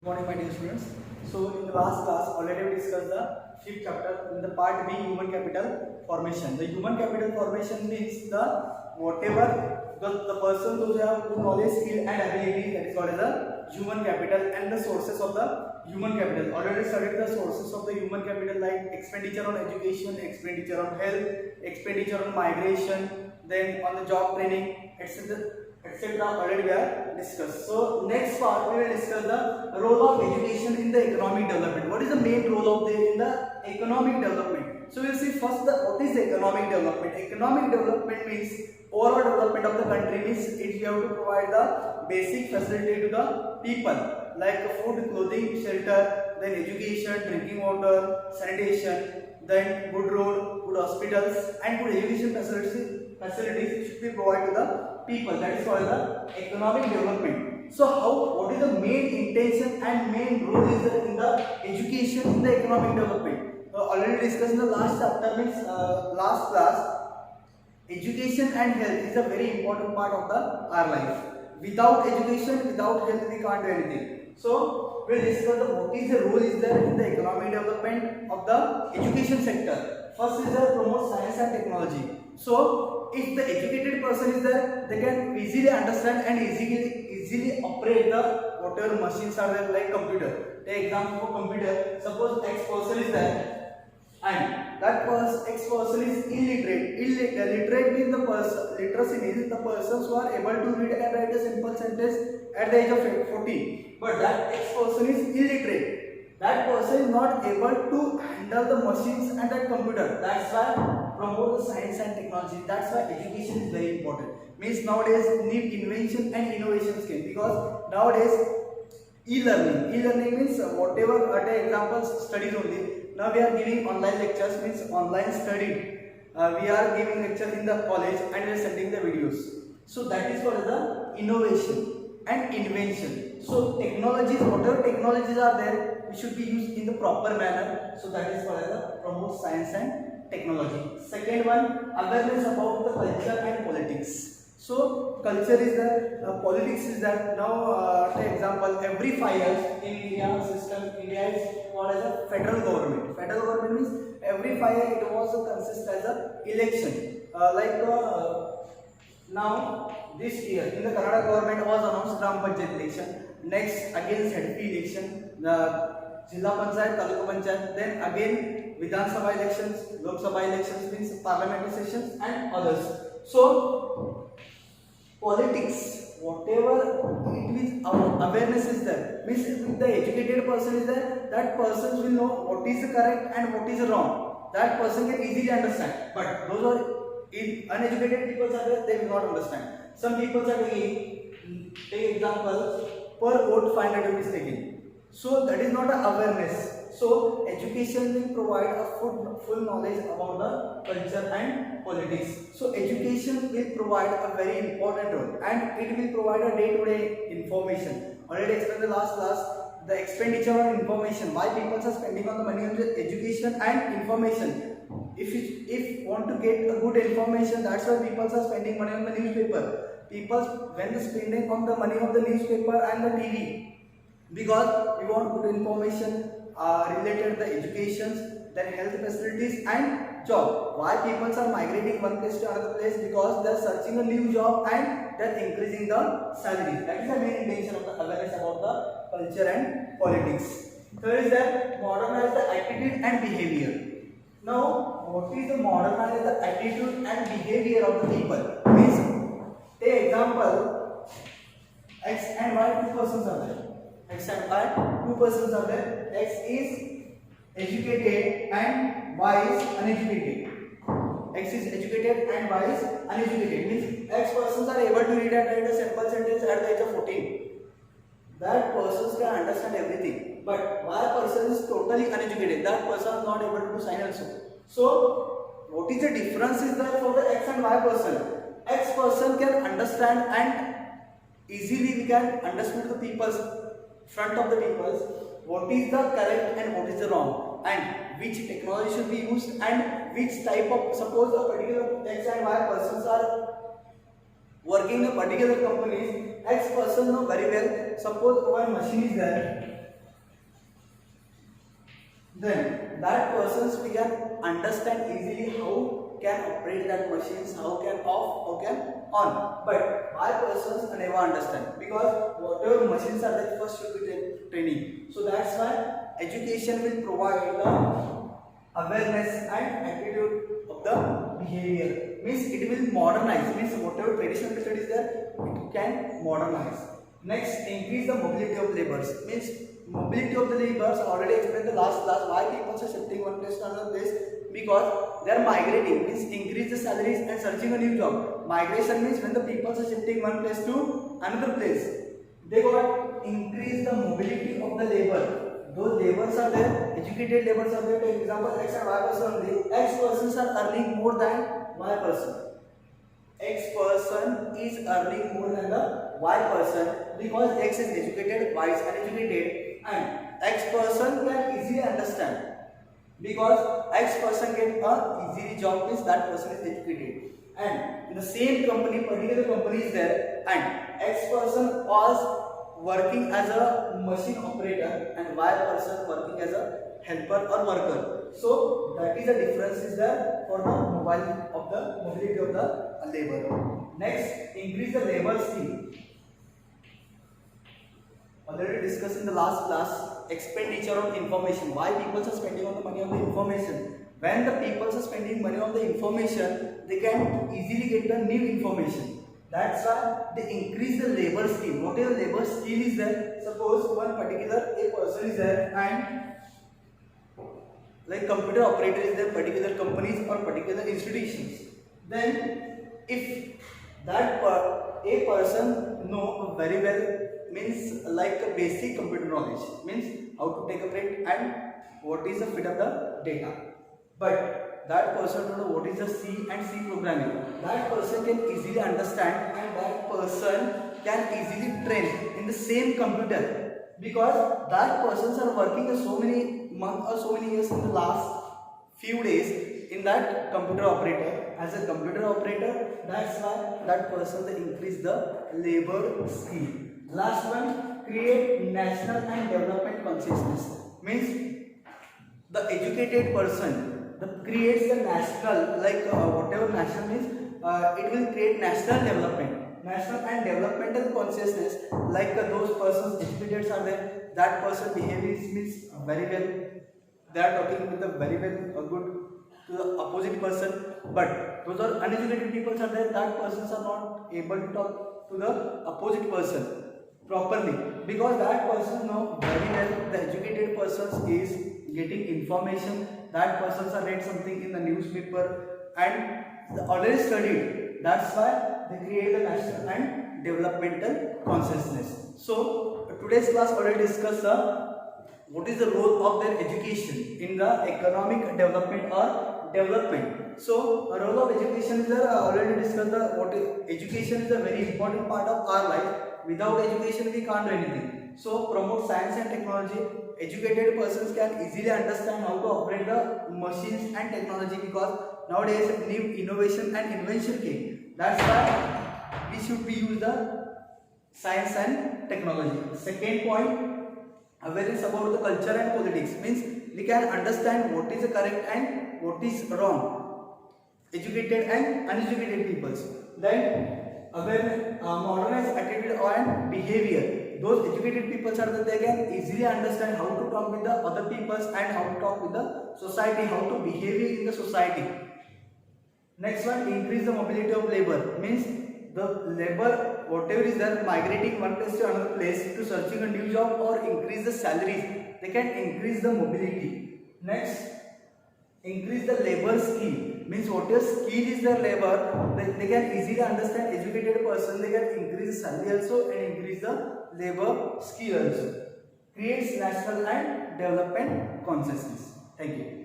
Morning, my dear students. So, in the last class, already we discussed the fifth chapter in the part B, human capital formation. The human capital formation means the whatever the person those have good knowledge, skill, and ability, that is called as the human capital, and the sources of the human capital. Already studied the sources of the human capital like expenditure on education, expenditure on health, expenditure on migration, then on the job training, etc. Already we are discussed. So next part we will discuss the role of education in the economic development. What is the main role of the in the economic development? So we will see first what is the economic development. Economic development means overall development of the country, means it you have to provide the basic facility to the people like food, clothing, shelter, then education, drinking water, sanitation, then good road, good hospitals, and good education facilities should be provided to the people. That is called the economic development. So what is the main intention and main role is there in the education in the economic development? Already discussed in the last chapter, means last class. Education and health is a very important part of our life. Without education, without health, we can't do anything. So we'll discuss what is the role is there in the economic development of the education sector. First is the promote science and technology. So if the educated person is there, they can easily understand and easily operate the whatever machines are there, like computer. Take example for computer. Suppose X person is there and that X person is illiterate. Illiterate means the person, literacy means the persons who are able to read and write a simple sentence at the age of 14. But that X person is illiterate. That person is not able to handle the machines and that computer. That's why promote the science and technology. That's why education is very important. Means nowadays need invention and innovation came, because nowadays e-learning means whatever at examples studies only. Now we are giving online lectures, means online study. We are giving lecture in the college and we are sending the videos. So that is called the innovation and invention. So technologies, whatever technologies are there, we should be used in the proper manner. So that is called the promote science and technology. Second one, awareness about the culture and politics. So culture is there, politics is there. Now take example, every 5 years in India system, India is called as a federal government. Federal government means every 5 years it was consist as a election. Now this year in the Karnataka government was announced Gram Panchayat election. Next again ZP election, the Jilla Panchayat, Taluka Panchayat, then again Vidhan Sabha elections, Lok Sabha elections, means parliamentary sessions and others. So politics, whatever it is, awareness is there, means if the educated person is there, that person will know what is correct and what is wrong. That person can easily understand. But those are uneducated people are there, they will not understand. Some people are taking, take example, per vote 500 rupees taken. So that is not an awareness. So education will provide a full knowledge about the culture and politics. So education will provide a very important role, and it will provide a day-to-day information. Already explained in the last class the expenditure on information. Why people are spending on the money on the education and information. If want to get a good information, that's why people are spending money on the newspaper. People when they spending on the money of the newspaper and the TV, because we want good information related to the education, then health facilities and job. Why people are migrating one place to another place? Because they are searching a new job and they are increasing the salary. That is the main intention of the awareness about the culture and politics. Third is that modernize the attitude and behavior. Now, what is the modernize the attitude and behavior of the people? Means, take example, X and Y, two persons are there. X and Y, two persons are there. X is educated and Y is uneducated. X is educated and Y is uneducated. Means X persons are able to read and write a simple sentence at the age of 14. That persons can understand everything. But Y person is totally uneducated. That person is not able to do sign also. So what is the difference is there for the X and Y person? X person can understand and easily we can understand the people's front of the peoples what is the correct and what is the wrong, and which technology should be used, and which type of, suppose a particular X and Y persons are working in a particular companies, X person know very well, suppose one machine is there then that persons we can understand easily how can operate that machines, how can off, how can on. But why persons never understand, because whatever machines are there first should be training. So that's why education will provide the awareness and attitude of the behavior. Means it will modernize. Means whatever traditional method is there, it can modernize. Next, increase the mobility of laborers. Means mobility of the laborers. Already explained the last class why people are shifting one place to another place, because they are migrating. Means increase the salaries and searching a new job. Migration means when the people are shifting one place to another place, they got increase the mobility of the labor. Those laborers are there, educated laborers are there. For example, X and Y person only. X persons are earning more than Y person. X person is earning more than the Y person because X is educated, Y is uneducated, and X person can easily understand because X person get a easily job means that person is educated. And in the same company, particular company is there, and X person was working as a machine operator and Y person working as a helper or worker. So that is the difference is there for the mobility of the labor. Next, increase the labor skill. Already discussed in the last class, expenditure on information. Why people are spending on the money on the information? When the people are spending money on the information, they can easily get the new information. That's why they increase the labor skill. What is the labor skill is there? Suppose one particular a person is there and like computer operator is there, particular companies or particular institutions. Then if that a person know very well, means like a basic computer knowledge, means how to take a print and what is the fit of the data. But that person don't know what is the C and C programming. That person can easily understand and that person can easily train in the same computer, because that persons are working so many months or so many years in the last few days in that computer operator as a computer operator. That's why that person they increase the labor skill. Last one, create national and development consciousness. Means the educated person creates the national, like whatever national means, it will create national development, national and developmental consciousness. Like those persons educated are there, that person behavior means very well, they are talking with a very well good to the opposite person. But those are uneducated people are there, that persons are not able to talk to the opposite person properly, because that person know very well the educated person is getting information, that persons are read something in the newspaper and they already studied. That's why they create the national and developmental consciousness. So today's class already discussed what is the role of their education in the economic development or development. So a role of education is already discussed education is a very important part of our life. Without education we can't do anything. So promote science and technology. Educated persons can easily understand how to operate the machines and technology, because nowadays new innovation and invention came. That's why we should be use the science and technology. Second point, awareness about the culture and politics. Means we can understand what is correct and what is wrong. Educated and uneducated peoples. Then awareness, modernized attitude and behavior. Those educated people are that they can easily understand how to talk with the other peoples and how to talk with the society, how to behave in the society. Next one, increase the mobility of labor. Means the labor, whatever is there, migrating one place to another place to searching a new job or increase the salaries, they can increase the mobility. Next, increase the labor skill. Means whatever skill is their labor, they can easily understand. Educated person, they can increase the salary also and increase the labor skill also. Creates national and development consciousness. Thank you.